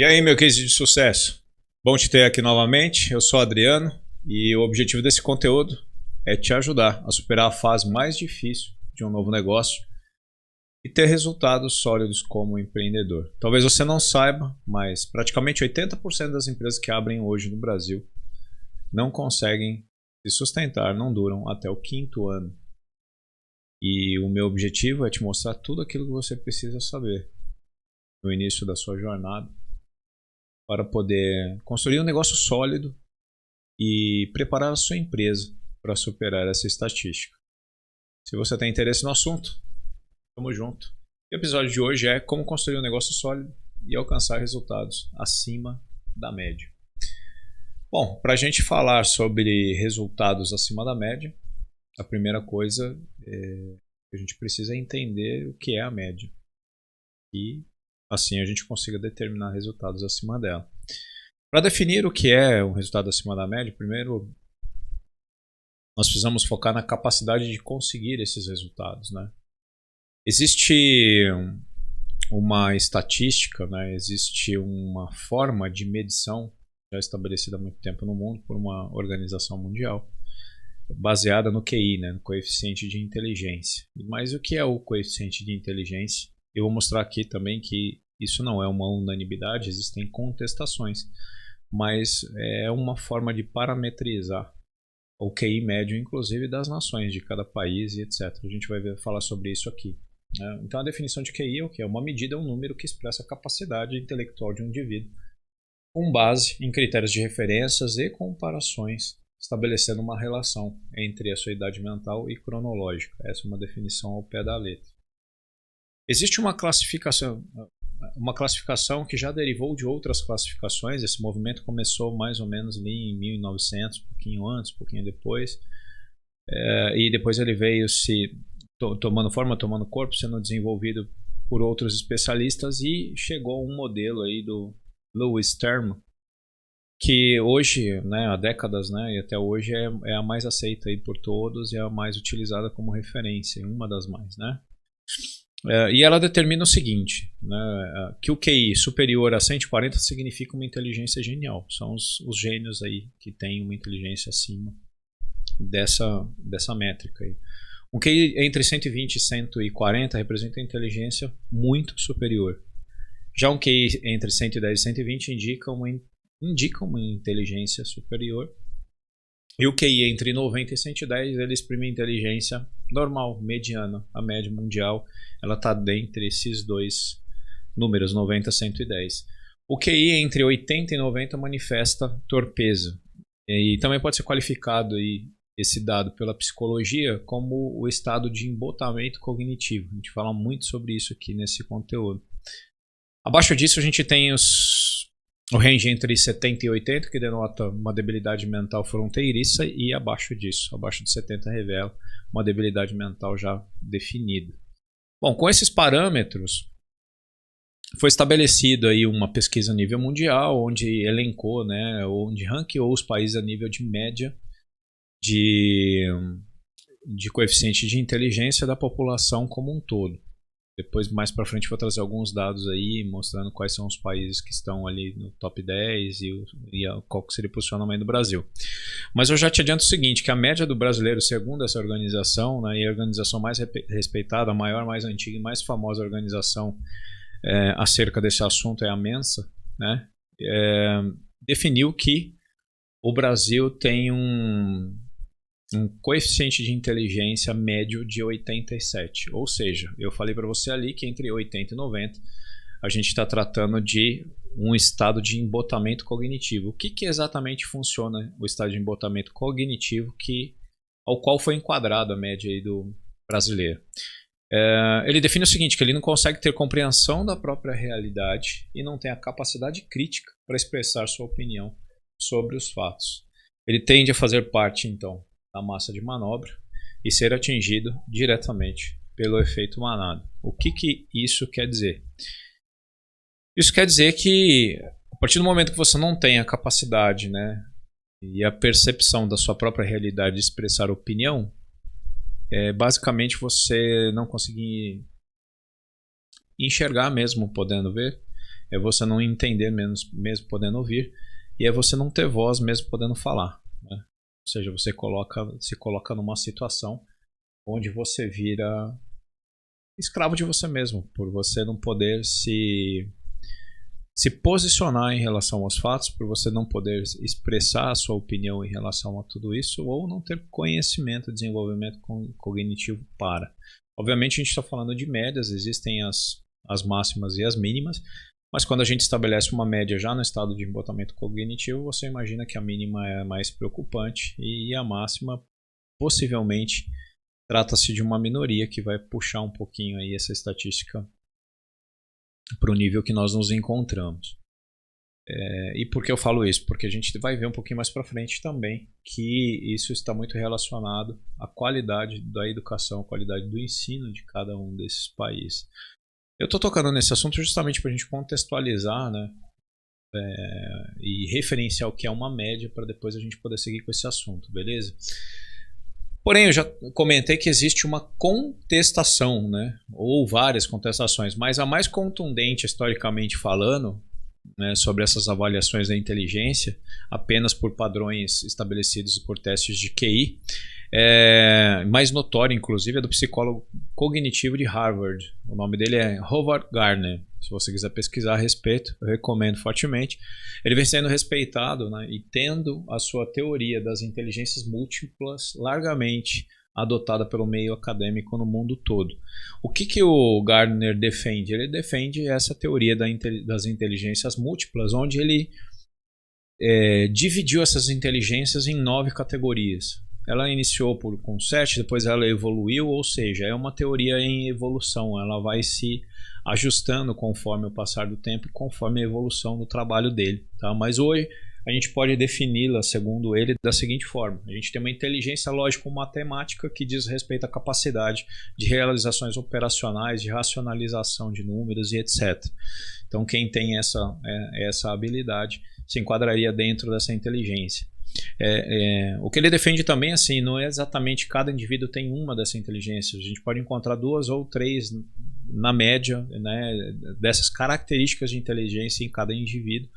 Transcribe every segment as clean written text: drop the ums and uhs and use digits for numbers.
E aí, meu case de sucesso? Bom te ter aqui novamente. Eu sou o Adriano e o objetivo desse conteúdo é te ajudar a superar a fase mais difícil de um novo negócio e ter resultados sólidos como empreendedor. Talvez você não saiba, mas praticamente 80% das empresas que abrem hoje no Brasil não conseguem se sustentar, não duram até o 5º ano. E o meu objetivo é te mostrar tudo aquilo que você precisa saber no início da sua jornada para poder construir um negócio sólido e preparar a sua empresa para superar essa estatística. Se você tem interesse no assunto, tamo junto. O episódio de hoje é como construir um negócio sólido e alcançar resultados acima da média. Bom, para a gente falar sobre resultados acima da média, a primeira coisa que a gente precisa entender o que é a média. E assim a gente consiga determinar resultados acima dela. Para definir o que é um resultado acima da média, primeiro nós precisamos focar na capacidade de conseguir esses resultados, né? Existe uma estatística, né? Existe uma forma de medição já estabelecida há muito tempo no mundo por uma organização mundial, baseada no QI, né? No coeficiente de inteligência. Mas o que é o coeficiente de inteligência? Eu vou mostrar aqui também que isso não é uma unanimidade, existem contestações, mas é uma forma de parametrizar o QI médio, inclusive das nações, de cada país e etc. A gente vai falar sobre isso aqui. Né? Então a definição de QI é o que? É uma medida, um número que expressa a capacidade intelectual de um indivíduo com base em critérios de referências e comparações, estabelecendo uma relação entre a sua idade mental e cronológica. Essa é uma definição ao pé da letra. Existe uma classificação que já derivou de outras classificações. Esse movimento começou mais ou menos ali em 1900, um pouquinho antes, um pouquinho depois, e depois ele veio se tomando forma, tomando corpo, sendo desenvolvido por outros especialistas e chegou a um modelo aí do Lewis Terman, que hoje, né, há décadas, né, e até hoje é a mais aceita aí por todos e a mais utilizada como referência, uma das mais, né? E ela determina o seguinte, né, que o QI superior a 140 significa uma inteligência genial. São os gênios aí que têm uma inteligência acima dessa métrica. Aí. Um QI entre 120 e 140 representa inteligência muito superior. Já um QI entre 110 e 120 indica uma inteligência superior. E o QI entre 90 e 110 ele exprime inteligência normal, mediana. A média mundial ela está dentre esses dois números, 90 e 110. O QI entre 80 e 90 manifesta torpeza. E também pode ser qualificado aí, esse dado pela psicologia como o estado de embotamento cognitivo. A gente fala muito sobre isso aqui nesse conteúdo. Abaixo disso a gente tem o range entre 70 e 80, que denota uma debilidade mental fronteiriça, e abaixo disso, abaixo de 70, revela uma debilidade mental já definida. Bom, com esses parâmetros, foi estabelecida aí uma pesquisa a nível mundial, onde elencou, né, onde ranqueou os países a nível de média de coeficiente de inteligência da população como um todo. Depois, mais para frente, vou trazer alguns dados aí, mostrando quais são os países que estão ali no top 10 e qual que seria o posicionamento do Brasil. Mas eu já te adianto o seguinte, que a média do brasileiro, segundo essa organização, né, e a organização mais respeitada, a maior, mais antiga e mais famosa organização acerca desse assunto é a Mensa, né, definiu que o Brasil tem um coeficiente de inteligência médio de 87. Ou seja, eu falei para você ali que entre 80 e 90 a gente está tratando de um estado de embotamento cognitivo. O que exatamente funciona o estado de embotamento cognitivo ao qual foi enquadrada a média aí do brasileiro? Ele define o seguinte, que ele não consegue ter compreensão da própria realidade e não tem a capacidade crítica para expressar sua opinião sobre os fatos. Ele tende a fazer parte, então, da massa de manobra e ser atingido diretamente pelo efeito manada. O que isso quer dizer? Isso quer dizer que a partir do momento que você não tem a capacidade, né, e a percepção da sua própria realidade de expressar opinião, basicamente você não conseguir enxergar mesmo, podendo ver, é você não entender mesmo podendo ouvir, e é você não ter voz mesmo podendo falar, né? Ou seja, você se coloca numa situação onde você vira escravo de você mesmo, por você não poder se posicionar em relação aos fatos, por você não poder expressar a sua opinião em relação a tudo isso, ou não ter conhecimento, desenvolvimento cognitivo para. Obviamente a gente está falando de médias, existem as máximas e as mínimas, mas quando a gente estabelece uma média já no estado de embotamento cognitivo, você imagina que a mínima é mais preocupante e a máxima possivelmente trata-se de uma minoria que vai puxar um pouquinho aí essa estatística para o nível que nós nos encontramos. E por que eu falo isso? Porque a gente vai ver um pouquinho mais para frente também que isso está muito relacionado à qualidade da educação, à qualidade do ensino de cada um desses países. Eu estou tocando nesse assunto justamente para a gente contextualizar, né, e referenciar o que é uma média para depois a gente poder seguir com esse assunto, beleza? Porém, eu já comentei que existe uma contestação, né, ou várias contestações, mas a mais contundente, historicamente falando, né, sobre essas avaliações da inteligência, apenas por padrões estabelecidos por testes de QI, mais notória, inclusive, é do psicólogo cognitivo de Harvard. O nome dele é Howard Gardner. Se você quiser pesquisar a respeito, eu recomendo fortemente. Ele vem sendo respeitado, né, e tendo a sua teoria das inteligências múltiplas largamente adotada pelo meio acadêmico no mundo todo. O que o Gardner defende? Ele defende essa teoria das inteligências múltiplas, onde ele dividiu essas inteligências em 9 categorias. Ela iniciou com 7, depois ela evoluiu, ou seja, é uma teoria em evolução. Ela vai se ajustando conforme o passar do tempo e conforme a evolução do trabalho dele. Tá? Mas hoje a gente pode defini-la, segundo ele, da seguinte forma. A gente tem uma inteligência lógico-matemática que diz respeito à capacidade de realizações operacionais, de racionalização de números e etc. Então, quem tem essa habilidade se enquadraria dentro dessa inteligência. O que ele defende também, assim, não é exatamente cada indivíduo tem uma dessa inteligência. A gente pode encontrar 2 ou 3 na média, né, dessas características de inteligência em cada indivíduo.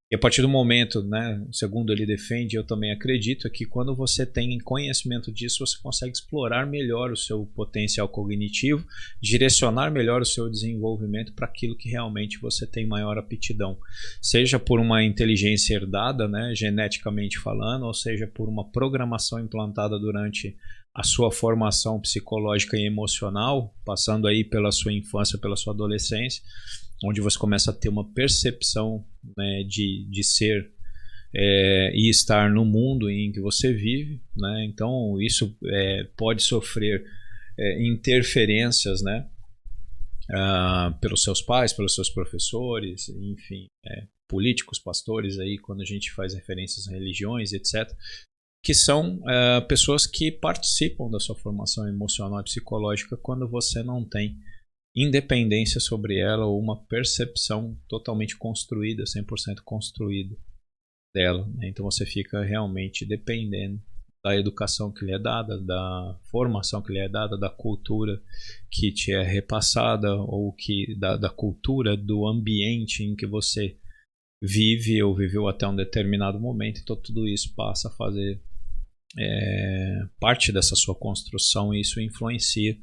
E a partir do momento, né, segundo ele defende, eu também acredito, é que quando você tem conhecimento disso, você consegue explorar melhor o seu potencial cognitivo, direcionar melhor o seu desenvolvimento para aquilo que realmente você tem maior aptidão. Seja por uma inteligência herdada, né, geneticamente falando, ou seja por uma programação implantada durante a sua formação psicológica e emocional, passando aí pela sua infância, pela sua adolescência, onde você começa a ter uma percepção, né, de ser e estar no mundo em que você vive, né? Então isso pode sofrer interferências, né, pelos seus pais, pelos seus professores, enfim, políticos, pastores, aí, quando a gente faz referências a religiões, etc., que são pessoas que participam da sua formação emocional e psicológica quando você não tem independência sobre ela ou uma percepção totalmente construída, 100% construída dela, né? Então você fica realmente dependendo da educação que lhe é dada, da formação que lhe é dada, da cultura que te é repassada ou da cultura do ambiente em que você vive ou viveu até um determinado momento. Então tudo isso passa a fazer parte dessa sua construção e isso influencia.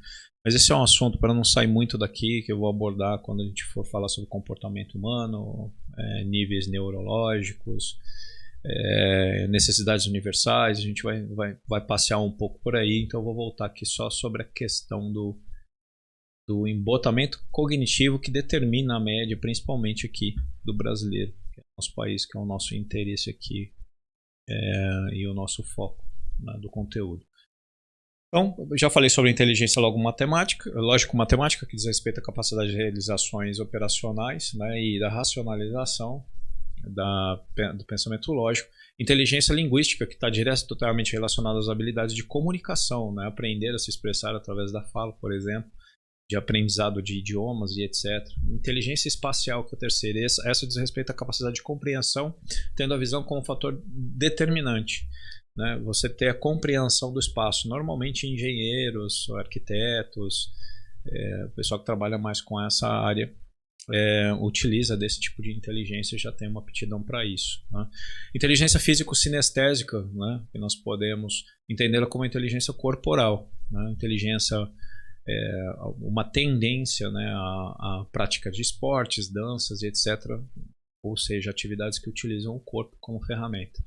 Mas esse é um assunto para não sair muito daqui, que eu vou abordar quando a gente for falar sobre comportamento humano, níveis neurológicos, necessidades universais. A gente vai passear um pouco por aí, então eu vou voltar aqui só sobre a questão do embotamento cognitivo que determina a média, principalmente aqui do brasileiro, que é o nosso país, que é o nosso interesse aqui e o nosso foco, né, do conteúdo. Então, eu já falei sobre inteligência lógico-matemática, que diz respeito à capacidade de realizações operacionais, né, e da racionalização do pensamento lógico. Inteligência linguística, que está totalmente relacionada às habilidades de comunicação, né, aprender a se expressar através da fala, por exemplo, de aprendizado de idiomas e etc. Inteligência espacial, que é a terceira. Essa diz respeito à capacidade de compreensão, tendo a visão como fator determinante. Né, você ter a compreensão do espaço. Normalmente engenheiros, arquitetos, o pessoal que trabalha mais com essa área utiliza desse tipo de inteligência e já tem uma aptidão para isso, né? Inteligência físico-sinestésica, né, que nós podemos entendê-la como inteligência corporal, né? Inteligência, uma tendência, né, à prática de esportes, danças e etc., ou seja, atividades que utilizam o corpo como ferramenta.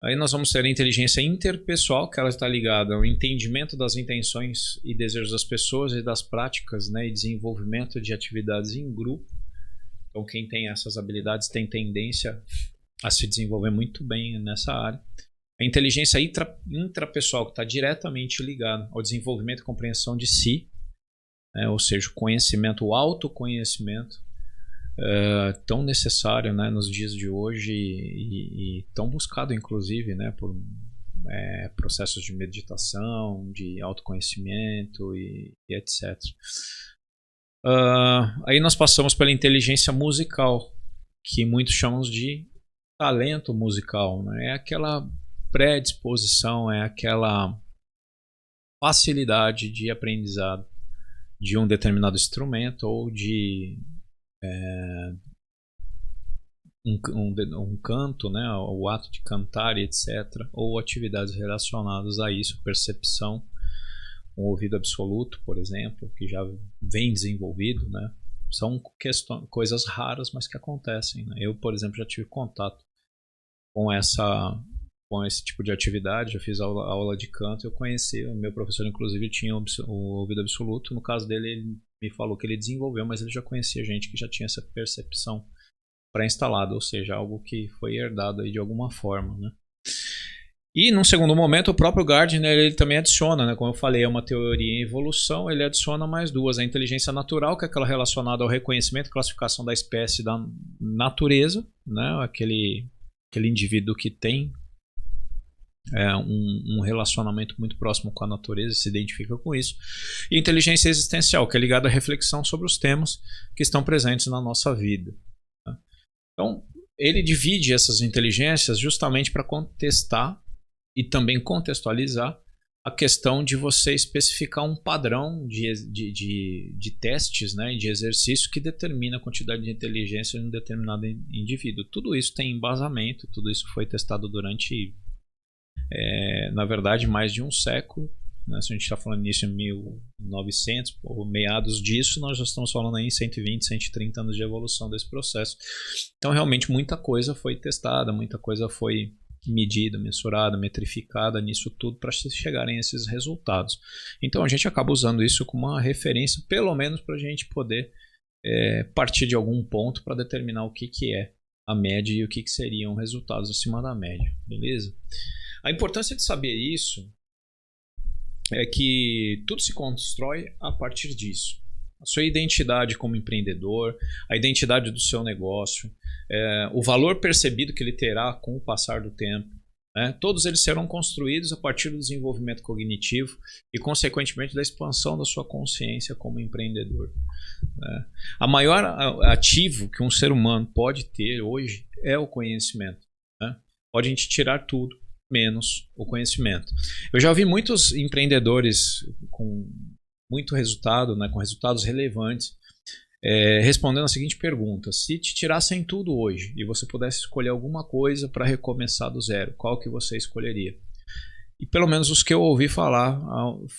Aí nós vamos ter a inteligência interpessoal, que ela está ligada ao entendimento das intenções e desejos das pessoas e das práticas, né, e desenvolvimento de atividades em grupo. Então quem tem essas habilidades tem tendência a se desenvolver muito bem nessa área. A inteligência intrapessoal, que está diretamente ligada ao desenvolvimento e compreensão de si, né, ou seja, o conhecimento, o autoconhecimento, tão necessário, né, nos dias de hoje e tão buscado inclusive, né, por processos de meditação, de autoconhecimento e etc. Aí nós passamos pela inteligência musical, que muitos chamam de talento musical, né? É aquela predisposição, é aquela facilidade de aprendizado de um determinado instrumento ou de um canto, né, o ato de cantar e etc., ou atividades relacionadas a isso, percepção, um ouvido absoluto, por exemplo, que já vem desenvolvido, né? São coisas raras, mas que acontecem, né? Eu, por exemplo, já tive contato com esse tipo de atividade, eu fiz aula de canto, eu conheci, o meu professor inclusive tinha o ouvido absoluto, no caso dele ele me falou que ele desenvolveu, mas ele já conhecia gente que já tinha essa percepção pré-instalada, ou seja, algo que foi herdado aí de alguma forma, né? E num segundo momento o próprio Gardner ele também adiciona, né, como eu falei, é uma teoria em evolução, ele adiciona mais duas, a inteligência natural, que é aquela relacionada ao reconhecimento e classificação da espécie da natureza, né, aquele indivíduo que tem um relacionamento muito próximo com a natureza, se identifica com isso, e inteligência existencial, que é ligada à reflexão sobre os temas que estão presentes na nossa vida, né? Então, ele divide essas inteligências justamente para contestar e também contextualizar a questão de você especificar um padrão de testes, né, de exercício que determina a quantidade de inteligência de um determinado indivíduo. Tudo isso tem embasamento, tudo isso foi testado durante, na verdade, mais de um século, né? Se a gente está falando nisso em 1900, ou meados disso, nós já estamos falando aí em 120, 130 anos de evolução desse processo. Então, realmente, muita coisa foi testada, muita coisa foi medida, mensurada, metrificada nisso tudo para se chegarem a esses resultados. Então, a gente acaba usando isso como uma referência, pelo menos para a gente poder partir de algum ponto para determinar o que é a média e o que seriam resultados acima da média, beleza? A importância de saber isso é que tudo se constrói a partir disso. A sua identidade como empreendedor, a identidade do seu negócio, o valor percebido que ele terá com o passar do tempo, né? Todos eles serão construídos a partir do desenvolvimento cognitivo e, consequentemente, da expansão da sua consciência como empreendedor, né? A maior ativo que um ser humano pode ter hoje é o conhecimento, né? Pode a gente tirar tudo, menos o conhecimento. Eu já vi muitos empreendedores com muito resultado, né, com resultados relevantes, respondendo a seguinte pergunta: se te tirassem tudo hoje e você pudesse escolher alguma coisa para recomeçar do zero, qual que você escolheria? E pelo menos os que eu ouvi falar,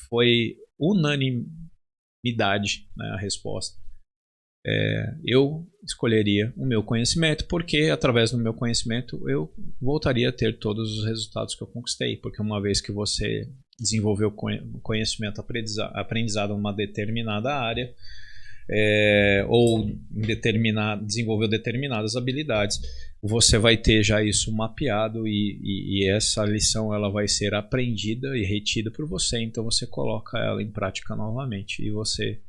foi unanimidade, né, a resposta. Eu escolheria o meu conhecimento, porque através do meu conhecimento eu voltaria a ter todos os resultados que eu conquistei, porque uma vez que você desenvolveu conhecimento, aprendizado em uma determinada área, ou desenvolveu determinadas habilidades, você vai ter já isso mapeado e essa lição ela vai ser aprendida e retida por você, então você coloca ela em prática novamente e você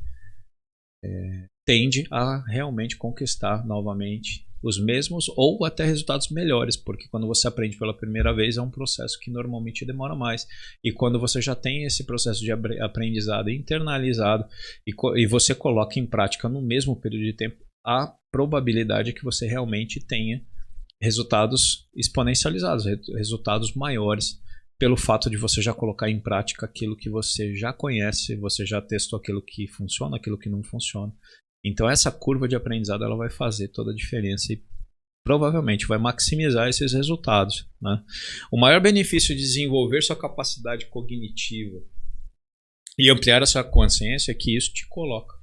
tende a realmente conquistar novamente os mesmos ou até resultados melhores, porque quando você aprende pela primeira vez é um processo que normalmente demora mais, e quando você já tem esse processo de aprendizado internalizado e você coloca em prática no mesmo período de tempo, a probabilidade é que você realmente tenha resultados exponencializados, resultados maiores, pelo fato de você já colocar em prática aquilo que você já conhece, você já testou aquilo que funciona, aquilo que não funciona, Então essa curva de aprendizado ela vai fazer toda a diferença e provavelmente vai maximizar esses resultados, né? O maior benefício de desenvolver sua capacidade cognitiva e ampliar a sua consciência é que isso te coloca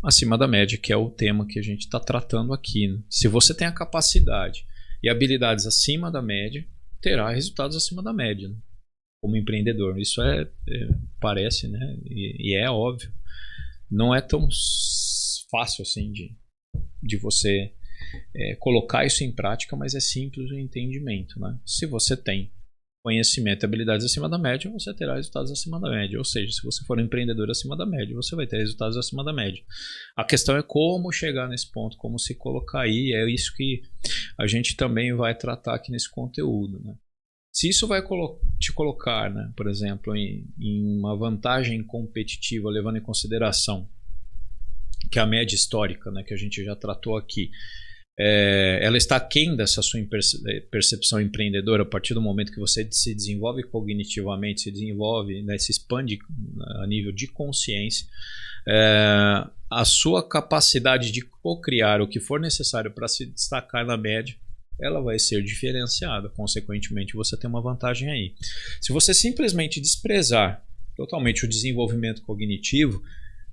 acima da média, que é o tema que a gente está tratando aqui, né? Se você tem a capacidade e habilidades acima da média, terá resultados acima da média, né? Como empreendedor. Isso parece, né? E é óbvio. Não é tão fácil assim de você colocar isso em prática, mas é simples o entendimento, né? Se você tem conhecimento e habilidades acima da média, você terá resultados acima da média. Ou seja, se você for um empreendedor acima da média, você vai ter resultados acima da média. A questão é como chegar nesse ponto, como se colocar aí. É isso que a gente também vai tratar aqui nesse conteúdo, né? Se isso vai te colocar, né, por exemplo, em uma vantagem competitiva, levando em consideração que a média histórica, né, que a gente já tratou aqui, ela está aquém dessa sua percepção empreendedora a partir do momento que você se desenvolve cognitivamente, se desenvolve, né, se expande a nível de consciência, a sua capacidade de co-criar o que for necessário para se destacar na média, ela vai ser diferenciada. Consequentemente, você tem uma vantagem aí. Se você simplesmente desprezar totalmente o desenvolvimento cognitivo,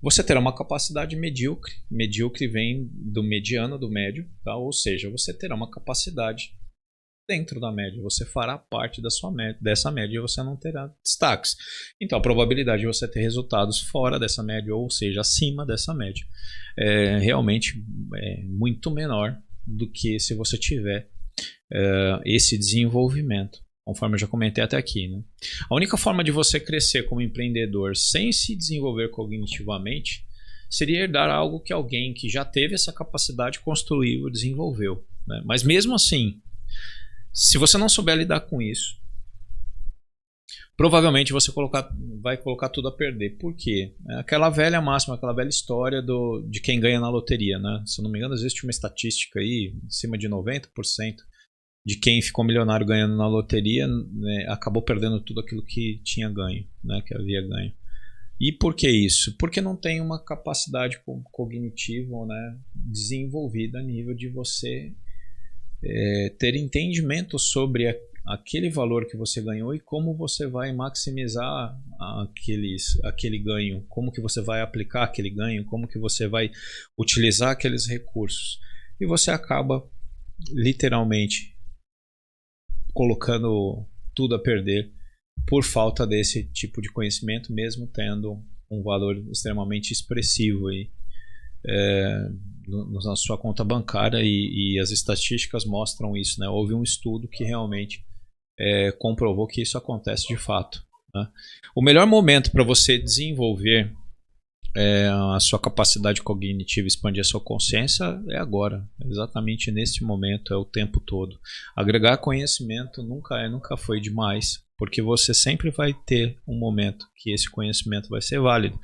você terá uma capacidade medíocre. Medíocre vem do mediano, do médio, tá? Ou seja, você terá uma capacidade dentro da média. Você fará parte dessa média e você não terá destaques. Então, a probabilidade de você ter resultados fora dessa média, ou seja, acima dessa média, realmente é muito menor do que se você tiver esse desenvolvimento, conforme eu já comentei até aqui, né? A única forma de você crescer como empreendedor sem se desenvolver cognitivamente seria herdar algo que alguém que já teve essa capacidade construiu, desenvolveu, né? Mas mesmo assim, se você não souber lidar com isso, provavelmente você vai colocar tudo a perder. Por quê? É aquela velha máxima, aquela velha história de quem ganha na loteria, né? Se eu não me engano, existe uma estatística aí, acima de 90% de quem ficou milionário ganhando na loteria, né, acabou perdendo tudo aquilo que tinha ganho, né, que havia ganho. E por que isso? Porque não tem uma capacidade cognitiva, né, desenvolvida a nível de você ter entendimento sobre aquele valor que você ganhou e como você vai maximizar aquele ganho, como que você vai aplicar aquele ganho, como que você vai utilizar aqueles recursos. E você acaba literalmente colocando tudo a perder por falta desse tipo de conhecimento, mesmo tendo um valor extremamente expressivo aí, na sua conta bancária, e as estatísticas mostram isso, né? Houve um estudo que realmente comprovou que isso acontece de fato, né? O melhor momento para você desenvolver a sua capacidade cognitiva, expandir a sua consciência é agora, exatamente nesse momento, é o tempo todo. Agregar conhecimento nunca foi demais, porque você sempre vai ter um momento que esse conhecimento vai ser válido.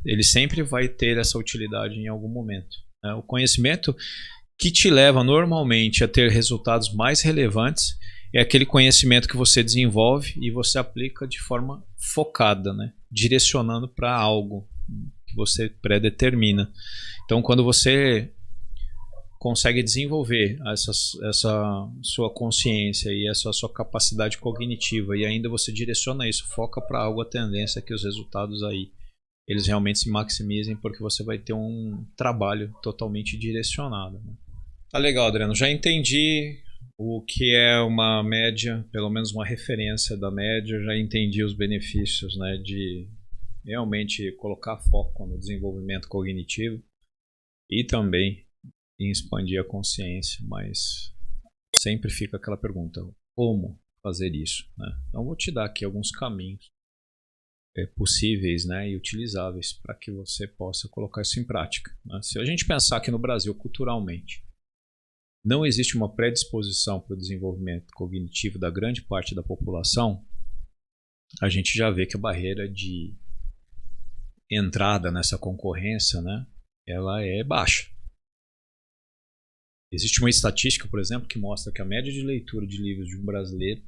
Ele sempre vai ter essa utilidade em algum momento, né? O conhecimento que te leva normalmente a ter resultados mais relevantes é aquele conhecimento que você desenvolve e você aplica de forma focada, né? Direcionando para algo que você predetermina. Então, quando você consegue desenvolver essa sua consciência e essa sua capacidade cognitiva e ainda você direciona isso, foca para algo, a tendência é que os resultados aí eles realmente se maximizem, porque você vai ter um trabalho totalmente direcionado, né? Tá legal, Adriano. Já entendi o que é uma média, pelo menos uma referência da média. Já entendi os benefícios, né, de realmente colocar foco no desenvolvimento cognitivo e também em expandir a consciência, mas sempre fica aquela pergunta: como fazer isso, né? Então vou te dar aqui alguns caminhos possíveis, né, e utilizáveis para que você possa colocar isso em prática, né? Se a gente pensar aqui no Brasil, culturalmente, não existe uma predisposição para o desenvolvimento cognitivo da grande parte da população, a gente já vê que a barreira de entrada nessa concorrência, né, ela é baixa. Existe uma estatística, por exemplo, que mostra que a média de leitura de livros de um brasileiro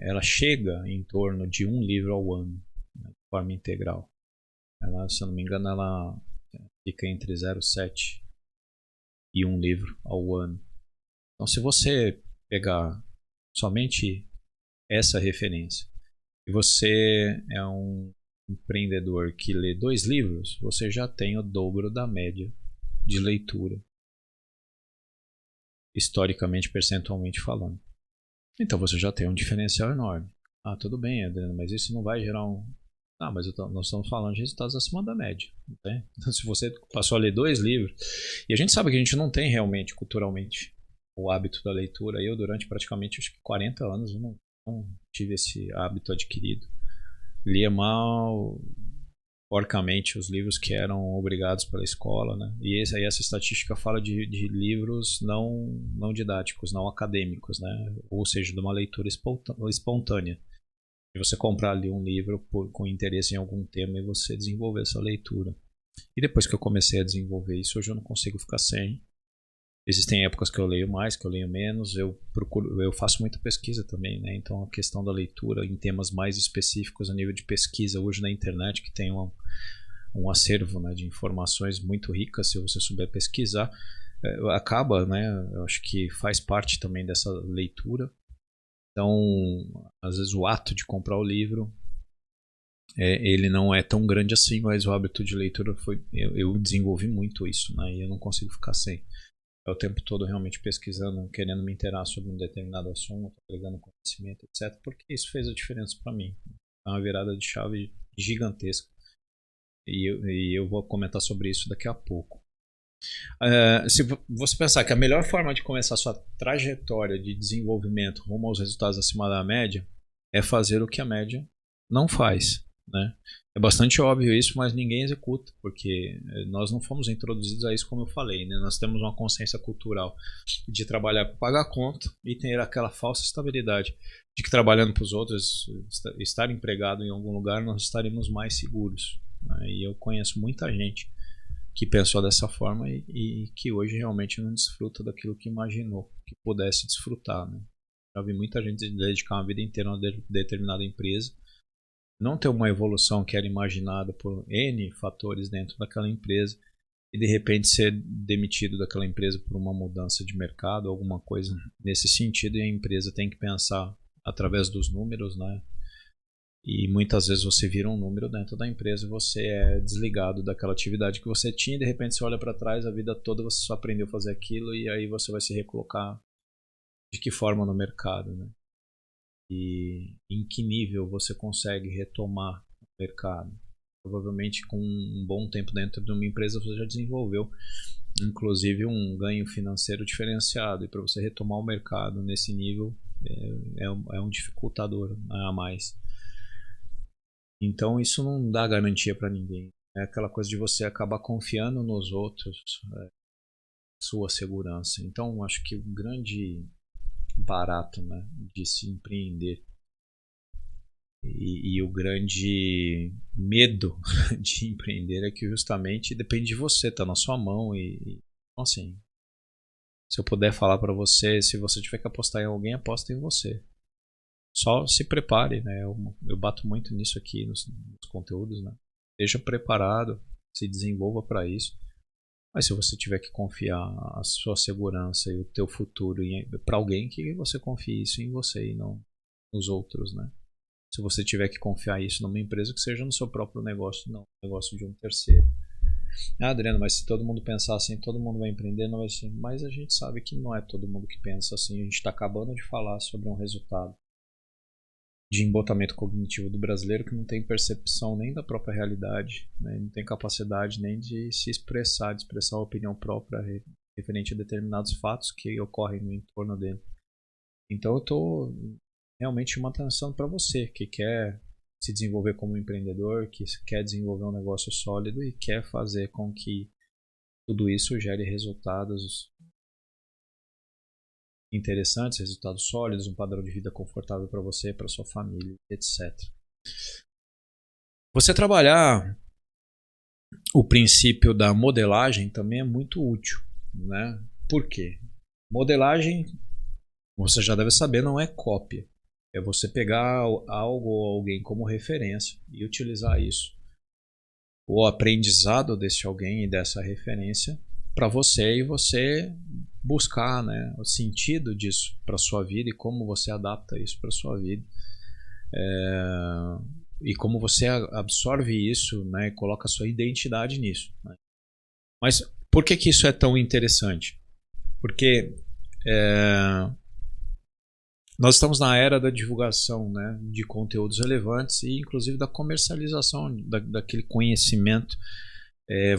ela chega em torno de um livro ao ano, né, de forma integral. Ela, se eu não me engano, ela fica entre 0,7 e um livro ao ano. Então, se você pegar somente essa referência e você é um empreendedor que lê 2 livros, você já tem o dobro da média de leitura, historicamente, percentualmente falando. Então você já tem um diferencial enorme. Ah, tudo bem, Adriano, mas isso não vai gerar um... Ah, mas nós estamos falando de resultados acima da média. Né? Então, se você passou a ler 2 livros, e a gente sabe que a gente não tem realmente, culturalmente, o hábito da leitura. Eu, durante praticamente acho que 40 anos, eu não tive esse hábito adquirido. Lia mal, porcamente, os livros que eram obrigados pela escola, né? E essa estatística fala de livros não didáticos, não acadêmicos, né? Ou seja, de uma leitura espontânea. De você comprar ali um livro com interesse em algum tema e você desenvolver essa leitura. E depois que eu comecei a desenvolver isso, hoje eu não consigo ficar sem. Existem épocas que eu leio mais, que eu leio menos. Eu faço muita pesquisa também, né? Então a questão da leitura em temas mais específicos a nível de pesquisa hoje na internet, que tem um acervo, né, de informações muito ricas, se você souber pesquisar, acaba, né? Eu acho que faz parte também dessa leitura. Então, às vezes o ato de comprar o livro, ele não é tão grande assim, mas o hábito de leitura eu desenvolvi muito isso, né? E eu não consigo ficar sem. É o tempo todo realmente pesquisando, querendo me inteirar sobre um determinado assunto, pegando conhecimento, etc. Porque isso fez a diferença para mim. É uma virada de chave gigantesca. E eu vou comentar sobre isso daqui a pouco. Se você pensar que a melhor forma de começar a sua trajetória de desenvolvimento rumo aos resultados acima da média é fazer o que a média não faz, né? É bastante óbvio isso, mas ninguém executa, porque nós não fomos introduzidos a isso, como eu falei, né? Nós temos uma consciência cultural de trabalhar para pagar a conta e ter aquela falsa estabilidade de que trabalhando para os outros, estar empregado em algum lugar, nós estaremos mais seguros, né? E eu conheço muita gente que pensou dessa forma e que hoje realmente não desfruta daquilo que imaginou que pudesse desfrutar, né? Já vi muita gente dedicar uma vida inteira a uma determinada empresa, não ter uma evolução que era imaginada por N fatores dentro daquela empresa e de repente ser demitido daquela empresa por uma mudança de mercado, alguma coisa nesse sentido, e a empresa tem que pensar através dos números, né? E muitas vezes você vira um número dentro da empresa e você é desligado daquela atividade que você tinha e de repente você olha para trás, a vida toda você só aprendeu a fazer aquilo e aí você vai se recolocar de que forma no mercado, né? E em que nível você consegue retomar o mercado. Provavelmente com um bom tempo dentro de uma empresa você já desenvolveu inclusive um ganho financeiro diferenciado, e para você retomar o mercado nesse nível é um dificultador a mais. Então isso não dá garantia para ninguém. É aquela coisa de você acabar confiando nos outros, sua segurança. Então acho que o grande barato, né, de se empreender e o grande medo de empreender é que justamente depende de você, tá na sua mão então, assim, se eu puder falar para você, se você tiver que apostar em alguém, aposta em você. Só se prepare, né? Eu bato muito nisso aqui nos conteúdos, né? Esteja preparado, se desenvolva para isso. Mas se você tiver que confiar a sua segurança e o teu futuro para alguém, que você confie isso em você e não nos outros, né? Se você tiver que confiar isso numa empresa, que seja no seu próprio negócio, não no negócio de um terceiro. Ah, Adriano, mas se todo mundo pensar assim, todo mundo vai empreender, não vai ser. Mas a gente sabe que não é todo mundo que pensa assim. A gente está acabando de falar sobre um resultado de embotamento cognitivo do brasileiro que não tem percepção nem da própria realidade, né? Não tem capacidade nem de se expressar, de expressar a opinião própria referente a determinados fatos que ocorrem no entorno dele. Então eu estou realmente chamando atenção para você que quer se desenvolver como empreendedor, que quer desenvolver um negócio sólido e quer fazer com que tudo isso gere resultados interessantes, resultados sólidos, um padrão de vida confortável para você, para sua família, etc. Você trabalhar o princípio da modelagem também é muito útil, né? Por quê? Modelagem, você já deve saber, não é cópia. É você pegar algo ou alguém como referência e utilizar isso o aprendizado desse alguém e dessa referência para você, e você buscar, né, o sentido disso para sua vida e como você adapta isso para sua vida, e como você absorve isso, né, e coloca a sua identidade nisso, né? Mas por que que isso é tão interessante? Porque nós estamos na era da divulgação, né, de conteúdos relevantes e inclusive da comercialização daquele conhecimento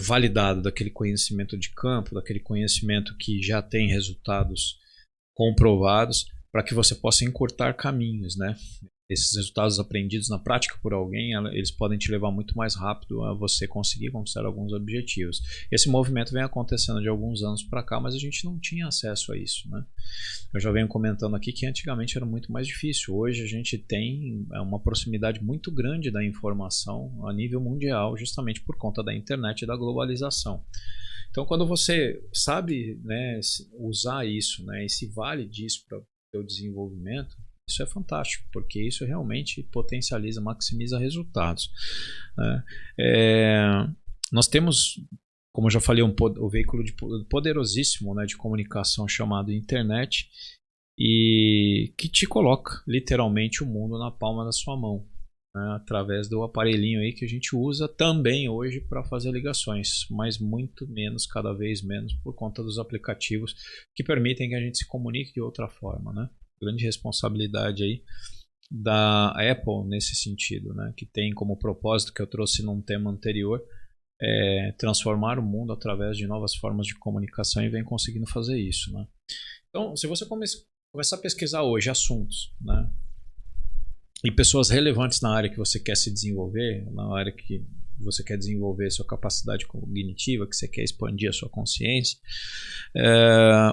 validado, daquele conhecimento de campo, daquele conhecimento que já tem resultados comprovados, para que você possa encurtar caminhos, né? Esses resultados aprendidos na prática por alguém, eles podem te levar muito mais rápido a você conseguir conquistar alguns objetivos. Esse movimento vem acontecendo de alguns anos para cá, mas a gente não tinha acesso a isso, né? Eu já venho comentando aqui que antigamente era muito mais difícil. Hoje a gente tem uma proximidade muito grande da informação a nível mundial, justamente por conta da internet e da globalização. Então, quando você sabe, né, usar isso, né, e se vale disso para o seu desenvolvimento, isso é fantástico, porque isso realmente potencializa, maximiza resultados, né? Nós temos, como eu já falei, um veículo poderosíssimo, né, de comunicação chamado internet, e que te coloca literalmente o mundo na palma da sua mão, né, através do aparelhinho aí que a gente usa também hoje para fazer ligações, mas muito menos, cada vez menos, por conta dos aplicativos que permitem que a gente se comunique de outra forma, né? Grande responsabilidade aí da Apple nesse sentido, né? Que tem como propósito, que eu trouxe num tema anterior, transformar o mundo através de novas formas de comunicação, e vem conseguindo fazer isso, né? Então, se você começar a pesquisar hoje assuntos, né, e pessoas relevantes na área que você quer se desenvolver, na área que você quer desenvolver sua capacidade cognitiva, que você quer expandir a sua consciência,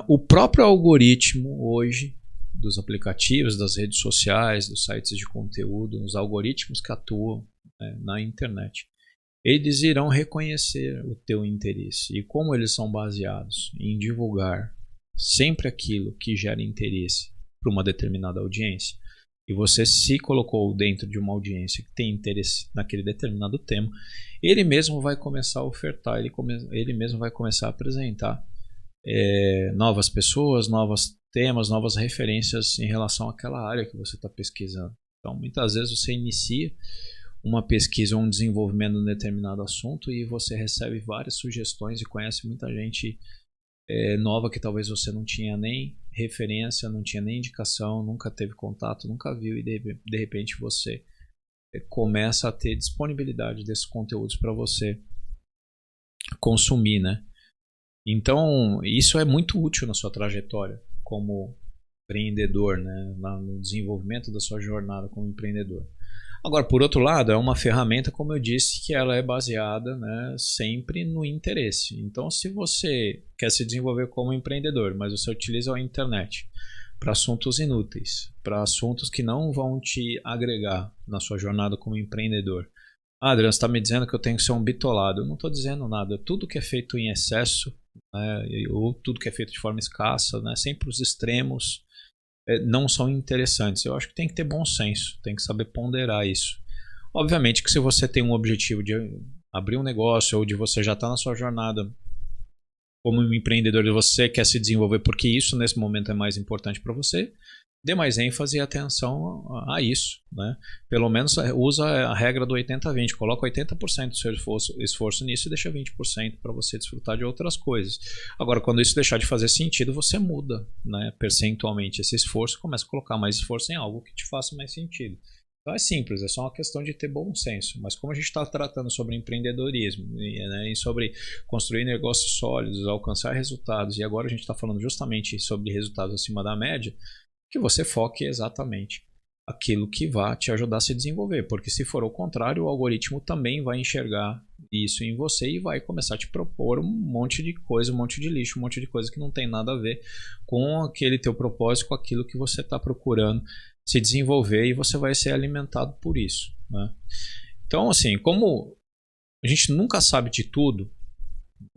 o próprio algoritmo hoje dos aplicativos, das redes sociais, dos sites de conteúdo, os algoritmos que atuam, né, na internet, eles irão reconhecer o teu interesse. E como eles são baseados em divulgar sempre aquilo que gera interesse para uma determinada audiência, e você se colocou dentro de uma audiência que tem interesse naquele determinado tema, ele mesmo vai começar a ofertar, ele mesmo vai começar a apresentar novas pessoas, novos temas, novas referências em relação àquela área que você está pesquisando. Então, muitas vezes você inicia uma pesquisa ou um desenvolvimento de um determinado assunto e você recebe várias sugestões e conhece muita gente nova que talvez você não tinha nem referência, não tinha nem indicação, nunca teve contato, nunca viu, e de repente você começa a ter disponibilidade desses conteúdos para você consumir, né? Então, isso é muito útil na sua trajetória como empreendedor, né? No desenvolvimento da sua jornada como empreendedor. Agora, por outro lado, é uma ferramenta, como eu disse, que ela é baseada, né, sempre no interesse. Então, se você quer se desenvolver como empreendedor, mas você utiliza a internet para assuntos inúteis, para assuntos que não vão te agregar na sua jornada como empreendedor. Adriano, você está me dizendo que eu tenho que ser um bitolado. Eu não estou dizendo nada. Tudo que é feito em excesso, né, ou tudo que é feito de forma escassa, né, sempre os extremos não são interessantes. Eu acho que tem que ter bom senso, tem que saber ponderar isso. Obviamente que se você tem um objetivo de abrir um negócio, ou de você já estar na sua jornada como um empreendedor e você quer se desenvolver porque isso nesse momento é mais importante para você, dê mais ênfase e atenção a isso, né? Pelo menos usa a regra do 80-20, coloca 80% do seu esforço nisso e deixa 20% para você desfrutar de outras coisas. Agora, quando isso deixar de fazer sentido, você muda, né, percentualmente esse esforço, começa a colocar mais esforço em algo que te faça mais sentido. Então é simples, é só uma questão de ter bom senso. Mas como a gente está tratando sobre empreendedorismo, né, e sobre construir negócios sólidos, alcançar resultados, e agora a gente está falando justamente sobre resultados acima da média, que você foque exatamente aquilo que vai te ajudar a se desenvolver, porque se for o contrário, o algoritmo também vai enxergar isso em você e vai começar a te propor um monte de coisa, um monte de lixo, um monte de coisa que não tem nada a ver com aquele teu propósito, com aquilo que você está procurando se desenvolver, e você vai ser alimentado por isso, né? Então, assim, como a gente nunca sabe de tudo,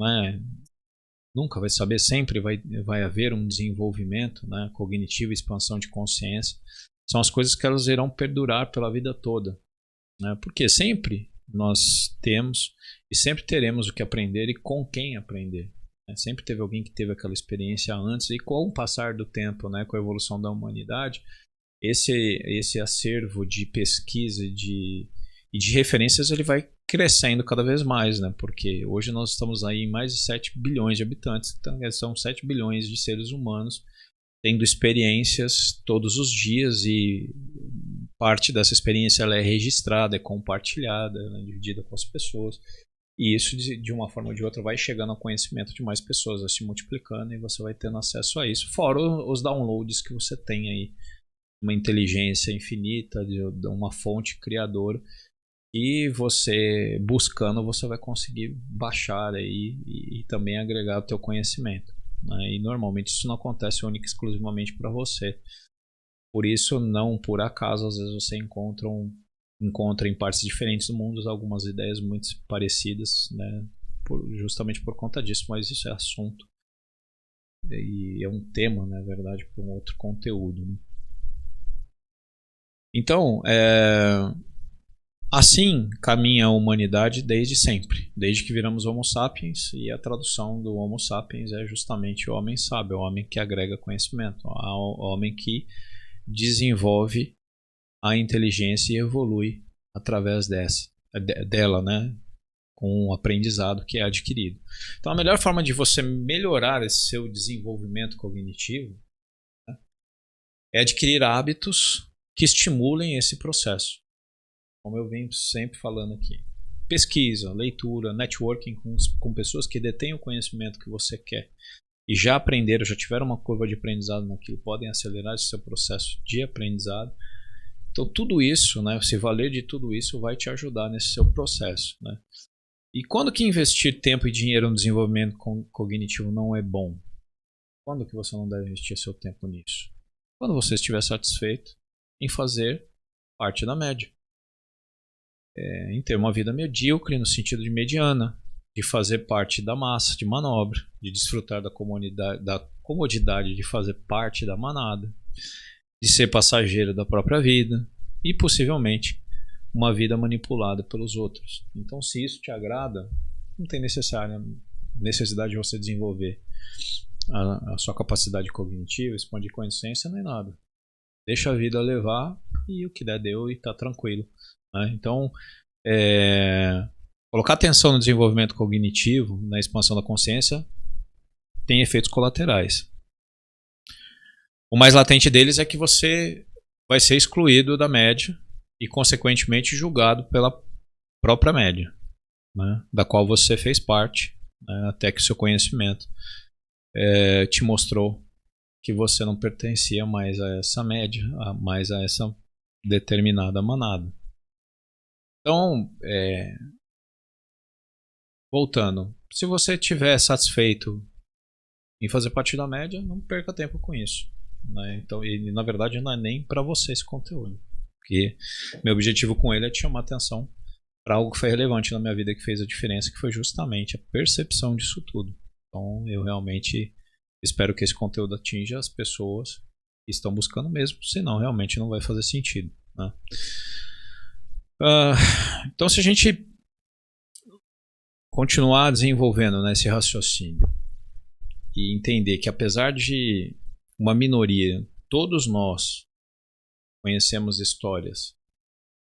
né? Nunca vai saber, sempre vai haver um desenvolvimento, né, cognitivo, expansão de consciência. São as coisas que elas irão perdurar pela vida toda, né, porque sempre nós temos E sempre teremos o que aprender e com quem aprender. Né? Sempre teve alguém que teve aquela experiência antes, e com o passar do tempo, né, com a evolução da humanidade, esse acervo de pesquisa e de referências ele vai crescendo cada vez mais, né? Porque hoje nós estamos aí em mais de 7 bilhões de habitantes, então são 7 bilhões de seres humanos tendo experiências todos os dias, e parte dessa experiência ela é registrada, é compartilhada, né, dividida com as pessoas, e isso de uma forma ou de outra vai chegando ao conhecimento de mais pessoas, vai se multiplicando, e você vai tendo acesso a isso, fora os downloads que você tem aí, uma inteligência infinita, de uma fonte criadora, e você buscando você vai conseguir baixar aí e também agregar o teu conhecimento, né? E normalmente isso não acontece única e exclusivamente para você. Por isso, não por acaso, às vezes você encontra em partes diferentes do mundo algumas ideias muito parecidas, né? Justamente por conta disso, mas isso é assunto e é um tema, na verdade, para um outro conteúdo, né? Então, assim caminha a humanidade desde sempre, desde que viramos Homo sapiens, e a tradução do Homo sapiens é justamente o homem sábio, o homem que agrega conhecimento, o homem que desenvolve a inteligência e evolui através dela, né? Com o aprendizado que é adquirido. Então, a melhor forma de você melhorar esse seu desenvolvimento cognitivo, né, é adquirir hábitos que estimulem esse processo. Como eu venho sempre falando aqui. Pesquisa, leitura, networking com pessoas que detêm o conhecimento que você quer e já aprenderam, já tiveram uma curva de aprendizado naquilo, podem acelerar esse seu processo de aprendizado. Então, tudo isso, né, se valer de tudo isso, vai te ajudar nesse seu processo, né? E quando que investir tempo e dinheiro no desenvolvimento cognitivo não é bom? Quando que você não deve investir seu tempo nisso? Quando você estiver satisfeito em fazer parte da média. Em ter uma vida medíocre no sentido de mediana, de fazer parte da massa de manobra, de desfrutar da comodidade de fazer parte da manada, de ser passageiro da própria vida e possivelmente uma vida manipulada pelos outros. Então, se isso te agrada, não tem necessidade de você desenvolver a sua capacidade cognitiva, expandir consciência, nem nada. Deixa a vida levar e o que der deu e está tranquilo, né? Então, colocar atenção no desenvolvimento cognitivo, na expansão da consciência, tem efeitos colaterais. O mais latente deles é que você vai ser excluído da média e, consequentemente, julgado pela própria média, né, da qual você fez parte, né, até que o seu conhecimento te mostrou que você não pertencia mais a essa média, mais a essa determinada manada. Então, voltando, se você estiver satisfeito em fazer parte da média, não perca tempo com isso, né? Então, e na verdade não é nem para você esse conteúdo, porque meu objetivo com ele é te chamar atenção para algo que foi relevante na minha vida, que fez a diferença, que foi justamente a percepção disso tudo. Então eu realmente espero que esse conteúdo atinja as pessoas que estão buscando mesmo, senão realmente não vai fazer sentido, né? Então, se a gente continuar desenvolvendo, né, esse raciocínio e entender que, apesar de uma minoria, todos nós conhecemos histórias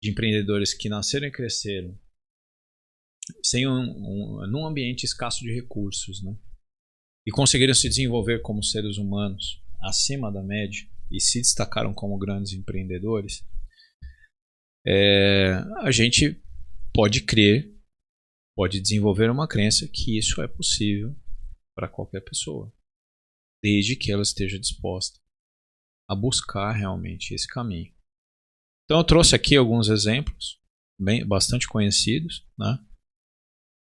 de empreendedores que nasceram e cresceram num ambiente escasso de recursos, né, e conseguiram se desenvolver como seres humanos acima da média e se destacaram como grandes empreendedores, a gente pode crer, pode desenvolver uma crença que isso é possível para qualquer pessoa, desde que ela esteja disposta a buscar realmente esse caminho. Então eu trouxe aqui alguns exemplos bastante conhecidos, né?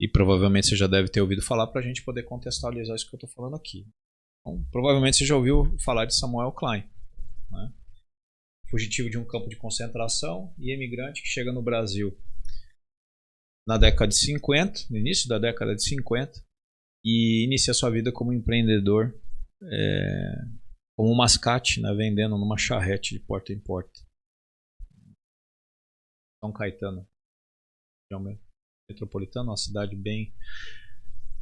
E provavelmente você já deve ter ouvido falar, para a gente poder contextualizar isso que eu estou falando aqui. Então, provavelmente você já ouviu falar de Samuel Klein, né? Fugitivo de um campo de concentração e imigrante que chega no Brasil na década de 50, no início da década de 50, e inicia sua vida como empreendedor, como um mascate, né, vendendo numa charrete de porta em porta. São Caetano. metropolitana, uma cidade bem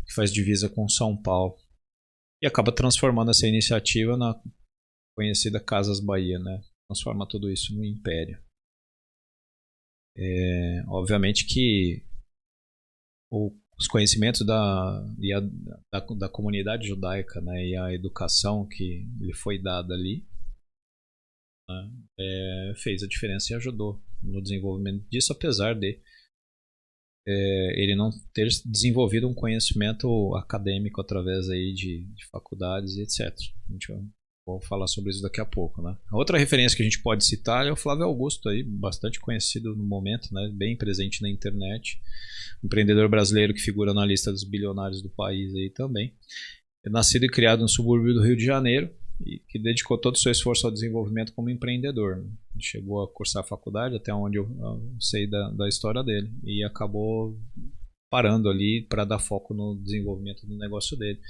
que faz divisa com São Paulo. E acaba transformando essa iniciativa na conhecida Casas Bahia, né? Transforma tudo isso no império. Obviamente que os conhecimentos da comunidade judaica, né, e a educação que lhe foi dada ali, né, fez a diferença e ajudou no desenvolvimento disso, apesar de ele não ter desenvolvido um conhecimento acadêmico através aí de faculdades e etc. Vou falar sobre isso daqui a pouco, né? A outra referência que a gente pode citar é o Flávio Augusto, aí, bastante conhecido no momento, né? Bem presente na internet. Um empreendedor brasileiro que figura na lista dos bilionários do país aí também. É nascido e criado no subúrbio do Rio de Janeiro e que dedicou todo o seu esforço ao desenvolvimento como empreendedor. Ele chegou a cursar a faculdade, até onde eu sei da história dele, e acabou parando ali para dar foco no desenvolvimento do negócio dele.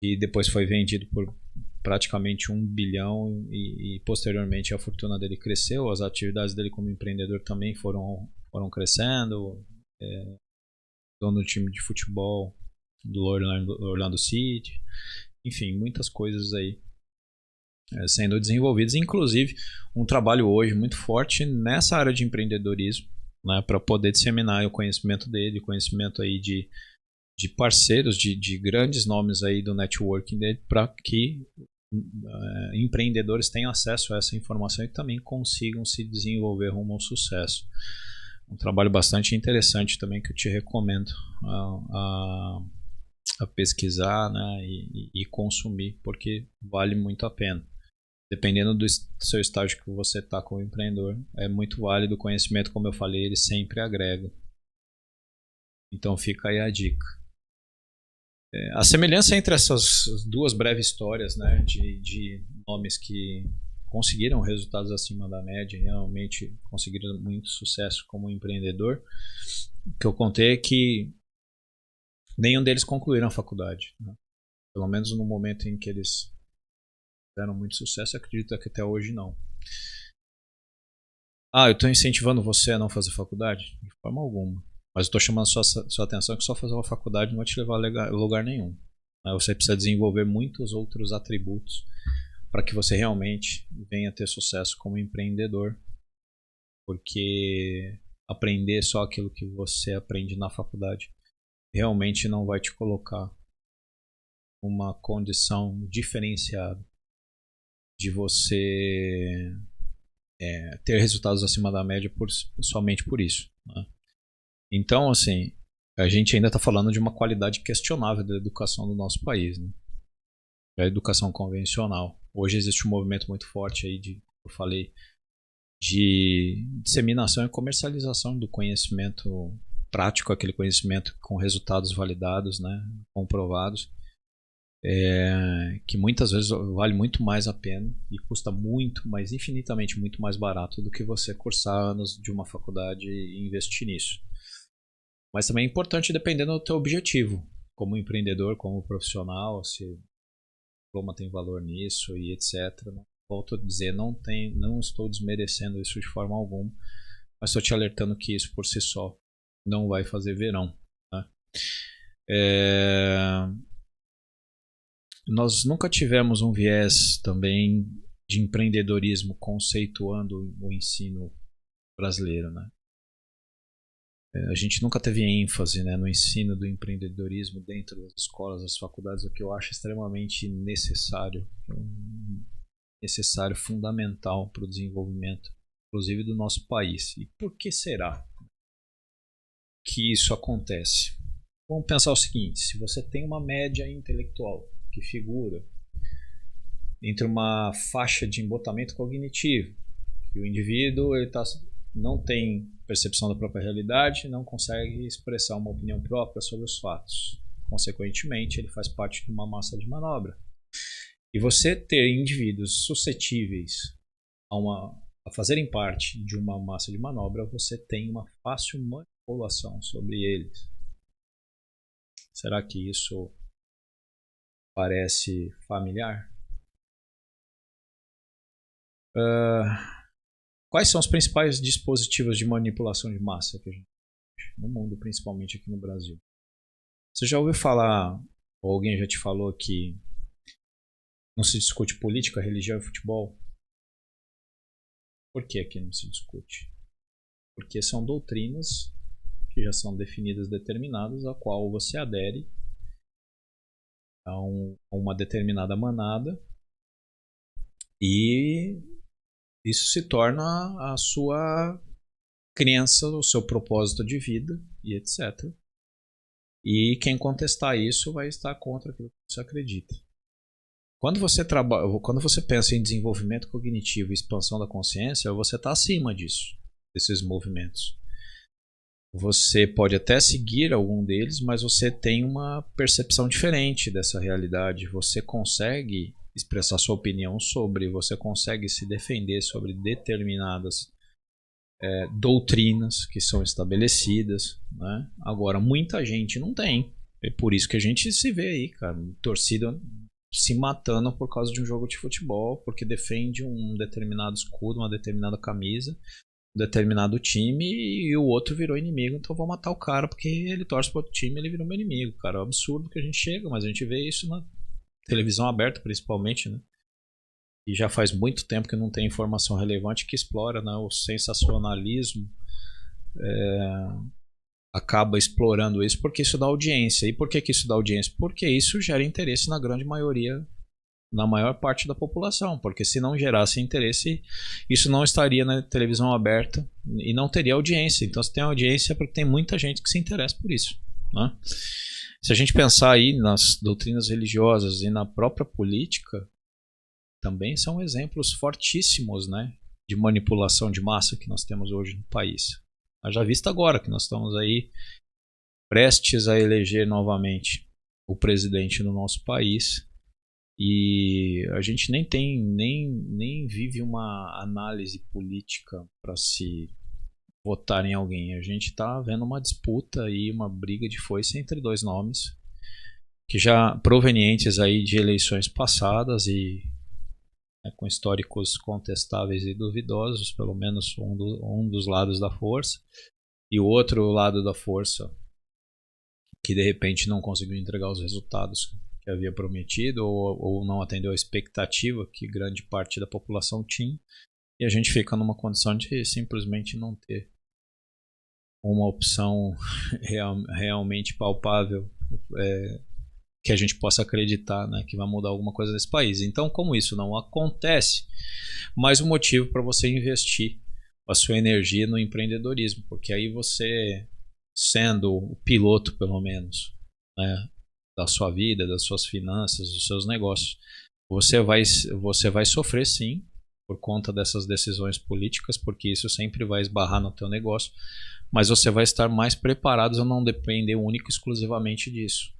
E depois foi vendido por praticamente 1 bilhão e posteriormente a fortuna dele cresceu, as atividades dele como empreendedor também foram crescendo, dono do time de futebol do Orlando City, enfim, muitas coisas aí sendo desenvolvidas, inclusive um trabalho hoje muito forte nessa área de empreendedorismo, né, para poder disseminar o conhecimento dele, conhecimento aí de parceiros, de grandes nomes aí do networking dele, para que empreendedores tenham acesso a essa informação e também consigam se desenvolver rumo ao sucesso. Um trabalho bastante interessante também que eu te recomendo a pesquisar, né, e consumir, porque vale muito a pena. Dependendo do seu estágio que você está como empreendedor, é muito válido o conhecimento, como eu falei, ele sempre agrega. Então fica aí a dica. A semelhança entre essas duas breves histórias, né, de nomes que conseguiram resultados acima da média, realmente conseguiram muito sucesso como empreendedor, o que eu contei é que nenhum deles concluíram a faculdade, né? Pelo menos no momento em que eles tiveram muito sucesso, acredito que até hoje não. Eu estou incentivando você a não fazer faculdade? De forma alguma. Mas eu estou chamando sua atenção que só fazer uma faculdade não vai te levar a lugar nenhum. Você precisa desenvolver muitos outros atributos para que você realmente venha ter sucesso como empreendedor. Porque aprender só aquilo que você aprende na faculdade realmente não vai te colocar uma condição diferenciada de você ter resultados acima da média somente por isso, né? Então, assim, a gente ainda está falando de uma qualidade questionável da educação do nosso país, né? A educação convencional. Hoje existe um movimento muito forte aí eu falei, de disseminação e comercialização do conhecimento prático, aquele conhecimento com resultados validados, né, comprovados, que muitas vezes vale muito mais a pena e custa muito, mas infinitamente muito mais barato do que você cursar anos de uma faculdade e investir nisso. Mas também é importante dependendo do teu objetivo, como empreendedor, como profissional, se o diploma tem valor nisso e etc. Volto a dizer, não estou desmerecendo isso de forma alguma, mas estou te alertando que isso por si só não vai fazer verão, né? Nós nunca tivemos um viés também de empreendedorismo conceituando o ensino brasileiro, né? A gente nunca teve ênfase, né, no ensino do empreendedorismo dentro das escolas, das faculdades, o que eu acho extremamente necessário, fundamental para o desenvolvimento, inclusive do nosso país. E por que será que isso acontece? Vamos pensar o seguinte: se você tem uma média intelectual que figura entre uma faixa de embotamento cognitivo, que o indivíduo não tem percepção da própria realidade, não consegue expressar uma opinião própria sobre os fatos. Consequentemente, ele faz parte de uma massa de manobra. E você ter indivíduos suscetíveis a fazerem parte de uma massa de manobra, você tem uma fácil manipulação sobre eles. Será que isso parece familiar? Quais são os principais dispositivos de manipulação de massa que a gente no mundo, principalmente aqui no Brasil. Você já ouviu falar, ou alguém já te falou que não se discute política, religião e futebol? Por que aqui não se discute? Porque são doutrinas que já são definidas, determinadas, a qual você adere a uma determinada manada e isso se torna a sua crença, o seu propósito de vida e etc. E quem contestar isso vai estar contra aquilo que você acredita. Quando você pensa em desenvolvimento cognitivo e expansão da consciência, você está acima disso, desses movimentos. Você pode até seguir algum deles, mas você tem uma percepção diferente dessa realidade. Você consegue expressar sua opinião sobre, você consegue se defender sobre determinadas doutrinas que são estabelecidas, né? Agora, muita gente não tem. É por isso que a gente se vê aí, cara, torcida se matando por causa de um jogo de futebol, porque defende um determinado escudo, uma determinada camisa, um determinado time e o outro virou inimigo, então eu vou matar o cara porque ele torce para outro time e ele virou meu inimigo, cara. É um absurdo que a gente chega, mas a gente vê isso na televisão aberta principalmente, né? E já faz muito tempo que não tem informação relevante que explora, né, o sensacionalismo, acaba explorando isso porque isso dá audiência. E por que isso dá audiência? Porque isso gera interesse na grande maioria, na maior parte da população, porque se não gerasse interesse, isso não estaria na televisão aberta e não teria audiência. Então se tem audiência é porque tem muita gente que se interessa por isso, né? Se a gente pensar aí nas doutrinas religiosas e na própria política, também são exemplos fortíssimos, né, de manipulação de massa que nós temos hoje no país. Já visto agora que nós estamos aí prestes a eleger novamente o presidente do nosso país e a gente nem vive uma análise política para se votar em alguém. A gente está vendo uma disputa e uma briga de foice entre dois nomes que já provenientes aí de eleições passadas e com históricos contestáveis e duvidosos, pelo menos um dos lados da força, e o outro lado da força que de repente não conseguiu entregar os resultados que havia prometido ou não atendeu a expectativa que grande parte da população tinha, e a gente fica numa condição de simplesmente não ter uma opção realmente palpável que a gente possa acreditar, né, que vai mudar alguma coisa nesse país. Então, como isso não acontece, mais um motivo para você investir a sua energia no empreendedorismo, porque aí você, sendo o piloto, pelo menos, né, da sua vida, das suas finanças, dos seus negócios, você vai sofrer sim por conta dessas decisões políticas, porque isso sempre vai esbarrar no teu negócio, mas você vai estar mais preparado a não depender único e exclusivamente disso,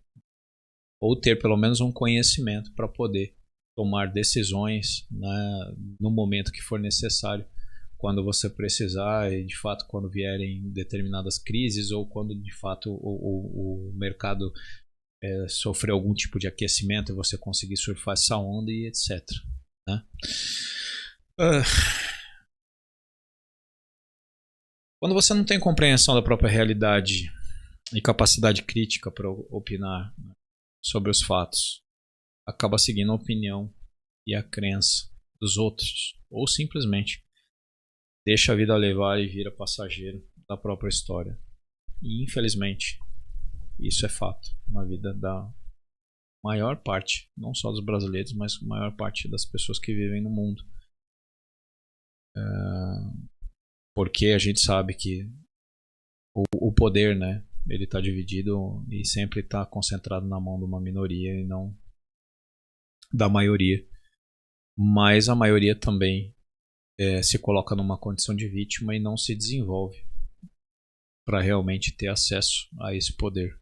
ou ter pelo menos um conhecimento para poder tomar decisões, né, no momento que for necessário, quando você precisar e de fato quando vierem determinadas crises ou quando de fato o mercado sofrer algum tipo de aquecimento e você conseguir surfar essa onda e etc, né? Quando você não tem compreensão da própria realidade e capacidade crítica para opinar, né, sobre os fatos, acaba seguindo a opinião e a crença dos outros, ou simplesmente deixa a vida levar e vira passageiro da própria história. E infelizmente isso é fato na vida da maior parte, não só dos brasileiros, mas maior parte das pessoas que vivem no mundo, porque a gente sabe que o poder, né, ele está dividido e sempre está concentrado na mão de uma minoria e não da maioria. Mas a maioria também se coloca numa condição de vítima e não se desenvolve para realmente ter acesso a esse poder.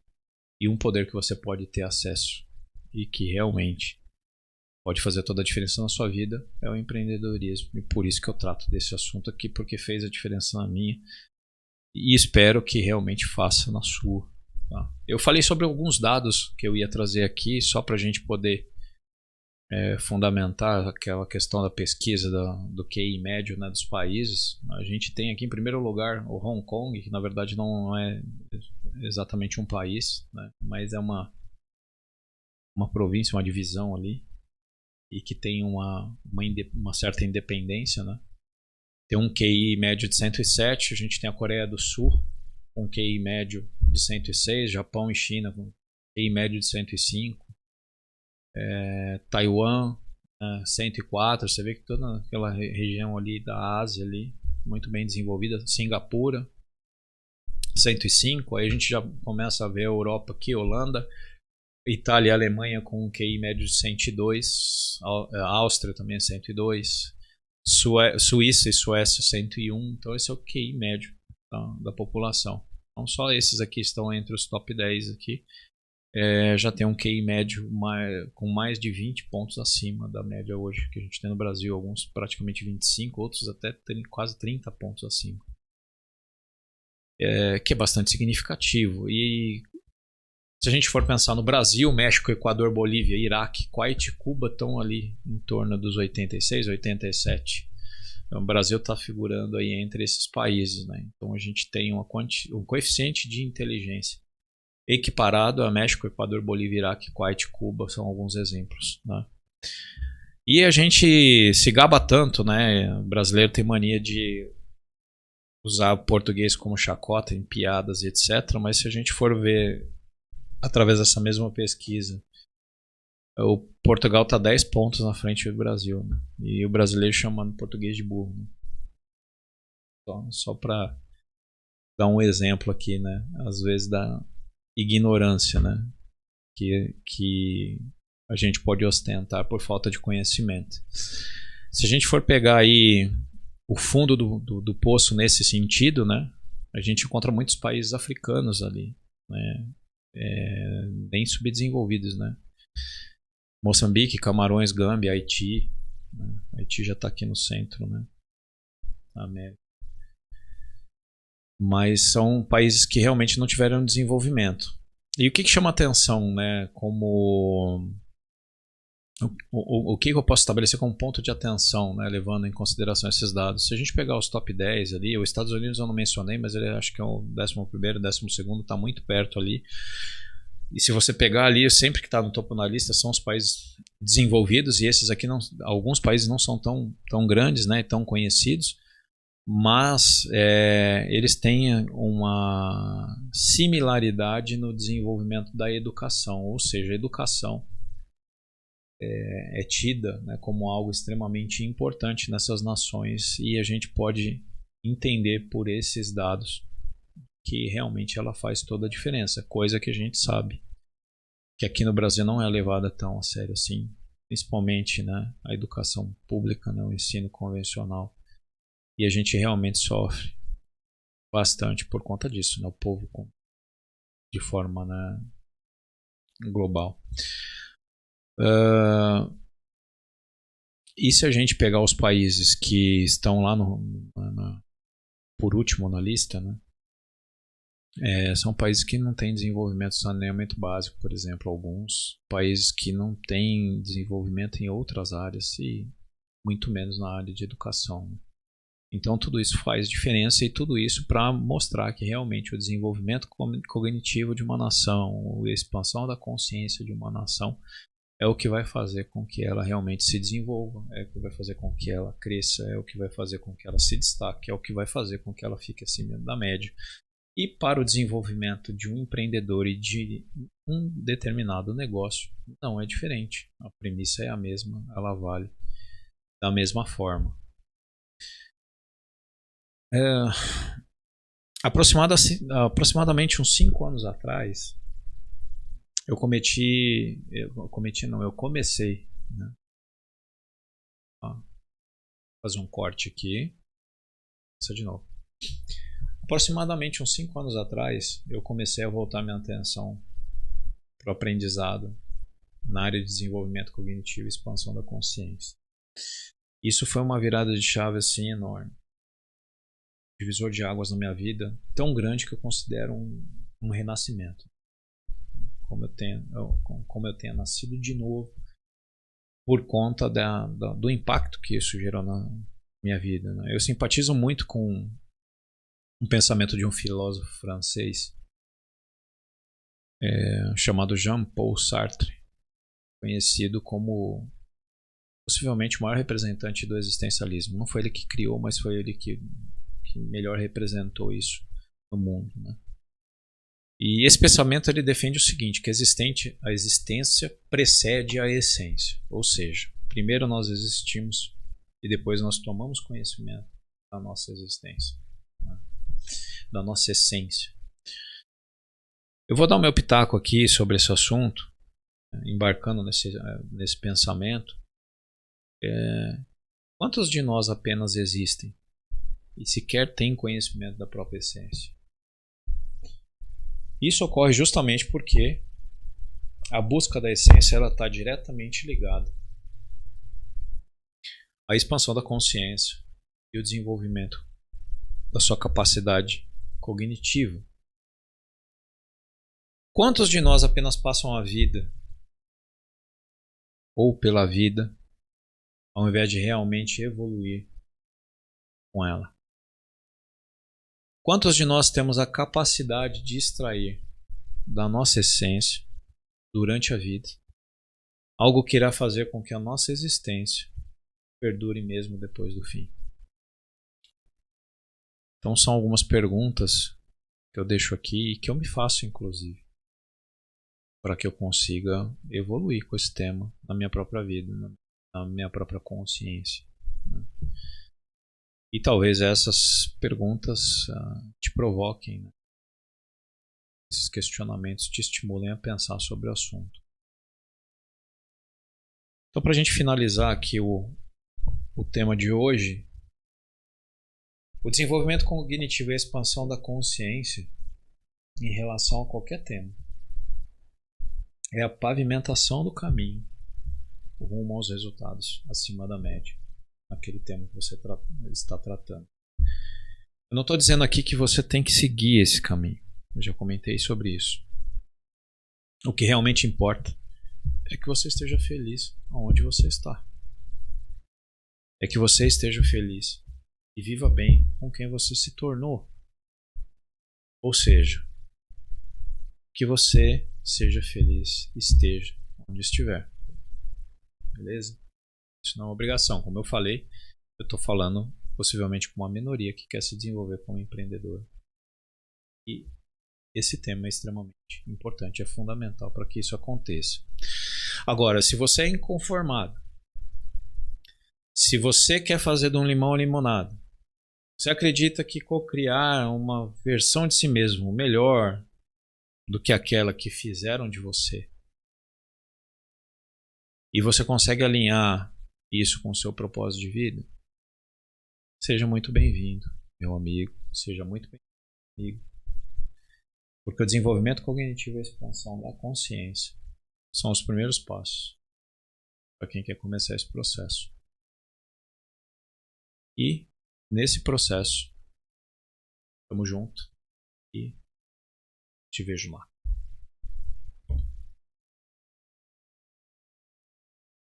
E um poder que você pode ter acesso e que realmente pode fazer toda a diferença na sua vida é o empreendedorismo. E por isso que eu trato desse assunto aqui, porque fez a diferença na minha e espero que realmente faça na sua. Tá? Eu falei sobre alguns dados que eu ia trazer aqui só para a gente poder fundamentar aquela questão da pesquisa do QI médio, né, dos países. A gente tem aqui em primeiro lugar o Hong Kong, que na verdade não é exatamente um país, né, mas é uma província, uma divisão ali, e que tem uma certa independência, né. Tem um QI médio de 107, a gente tem a Coreia do Sul com um QI médio de 106, Japão e China com QI médio de 105, Taiwan 104, você vê que toda aquela região ali da Ásia ali, muito bem desenvolvida, Singapura 105, aí a gente já começa a ver a Europa aqui, Holanda, Itália e Alemanha com um QI médio de 102, Áustria também 102, Suíça e Suécia 101, então esse é o QI médio da população. Então só esses aqui estão entre os top 10 aqui. Já tem um QI médio com mais de 20 pontos acima da média hoje que a gente tem no Brasil, alguns praticamente 25, outros até quase 30 pontos acima, que é bastante significativo. E se a gente for pensar no Brasil, México, Equador, Bolívia, Iraque, Kuwait e Cuba estão ali em torno dos 86, 87. Então, o Brasil está figurando aí entre esses países, né? Então a gente tem um coeficiente de inteligência equiparado a México, Equador, Bolívia, Iraque, Kuwait e Cuba, são alguns exemplos, né? E a gente se gaba tanto, né? O brasileiro tem mania de usar o português como chacota em piadas e etc. Mas se a gente for ver através dessa mesma pesquisa, o Portugal está 10 pontos na frente do Brasil, né? E o brasileiro chamando português de burro, né? Então, só para dar um exemplo aqui, né? Às vezes da ignorância, né? Que a gente pode ostentar por falta de conhecimento. Se a gente for pegar aí o fundo do poço nesse sentido, né? A gente encontra muitos países africanos ali, né? Bem subdesenvolvidos, né? Moçambique, Camarões, Gâmbia, Haiti, né? Haiti já está aqui no centro, né? Na América. Mas são países que realmente não tiveram desenvolvimento. E o que chama atenção, né? Como o que eu posso estabelecer como ponto de atenção, né, levando em consideração esses dados? Se a gente pegar os top 10 ali, os Estados Unidos eu não mencionei, mas ele acho que é o 11º, 12º, está muito perto ali. E se você pegar ali, sempre que está no topo na lista são os países desenvolvidos, e esses aqui, alguns países não são tão grandes, né, tão conhecidos, mas eles têm uma similaridade no desenvolvimento da educação, ou seja, a educação é tida, né, como algo extremamente importante nessas nações, e a gente pode entender por esses dados que realmente ela faz toda a diferença, coisa que a gente sabe que aqui no Brasil não é levada tão a sério assim, principalmente, né, a educação pública, né, o ensino convencional, e a gente realmente sofre bastante por conta disso, né, o povo de forma, né, global. E se a gente pegar os países que estão lá por último na lista, né, são países que não têm desenvolvimento de saneamento básico, por exemplo, alguns países que não têm desenvolvimento em outras áreas e muito menos na área de educação, né? Então tudo isso faz diferença, e tudo isso para mostrar que realmente o desenvolvimento cognitivo de uma nação, a expansão da consciência de uma nação é o que vai fazer com que ela realmente se desenvolva, é o que vai fazer com que ela cresça, é o que vai fazer com que ela se destaque, é o que vai fazer com que ela fique acima da média. E para o desenvolvimento de um empreendedor e de um determinado negócio, não é diferente. A premissa é a mesma, ela vale da mesma forma. Aproximadamente uns 5 anos atrás, eu comecei, né, a fazer um corte aqui. Isso de novo. Aproximadamente uns 5 anos atrás, eu comecei a voltar minha atenção para o aprendizado na área de desenvolvimento cognitivo e expansão da consciência. Isso foi uma virada de chave assim enorme, divisor de águas na minha vida, tão grande que eu considero um renascimento. Como eu tenha nascido de novo por conta do impacto que isso gerou na minha vida, né? Eu simpatizo muito com um pensamento de um filósofo francês chamado Jean-Paul Sartre, conhecido como possivelmente o maior representante do existencialismo. Não foi ele que criou, mas foi ele que melhor representou isso no mundo, né? E esse pensamento ele defende o seguinte, que a existência precede a essência. Ou seja, primeiro nós existimos e depois nós tomamos conhecimento da nossa existência, né? Da nossa essência. Eu vou dar o meu pitaco aqui sobre esse assunto, embarcando nesse pensamento. Quantos de nós apenas existem e sequer têm conhecimento da própria essência? Isso ocorre justamente porque a busca da essência está diretamente ligada à expansão da consciência e o desenvolvimento da sua capacidade cognitiva. Quantos de nós apenas passam a vida ou pela vida ao invés de realmente evoluir com ela? Quantos de nós temos a capacidade de extrair da nossa essência, durante a vida, algo que irá fazer com que a nossa existência perdure mesmo depois do fim? Então são algumas perguntas que eu deixo aqui e que eu me faço, inclusive, para que eu consiga evoluir com esse tema na minha própria vida, na minha própria consciência, né? E talvez essas perguntas te provoquem, né? Esses questionamentos te estimulem a pensar sobre o assunto. Então, para a gente finalizar aqui o tema de hoje, o desenvolvimento cognitivo e a expansão da consciência em relação a qualquer tema é a pavimentação do caminho rumo aos resultados acima da média naquele tema que você está tratando. Eu não estou dizendo aqui que você tem que seguir esse caminho. Eu já comentei sobre isso. O que realmente importa é que você esteja feliz onde você está. É que você esteja feliz e viva bem com quem você se tornou. Ou seja, que você seja feliz, esteja onde estiver. Beleza? Isso não é uma obrigação. Como eu falei, eu estou falando possivelmente com uma minoria que quer se desenvolver como empreendedor. E esse tema é extremamente importante, é fundamental para que isso aconteça. Agora, se você é inconformado, se você quer fazer de um limão limonada, você acredita que cocriar uma versão de si mesmo melhor do que aquela que fizeram de você, e você consegue alinhar isso com o seu propósito de vida, seja muito bem-vindo, meu amigo, seja muito bem-vindo, porque o desenvolvimento cognitivo e a expansão da consciência são os primeiros passos para quem quer começar esse processo. E nesse processo, tamo junto e te vejo lá.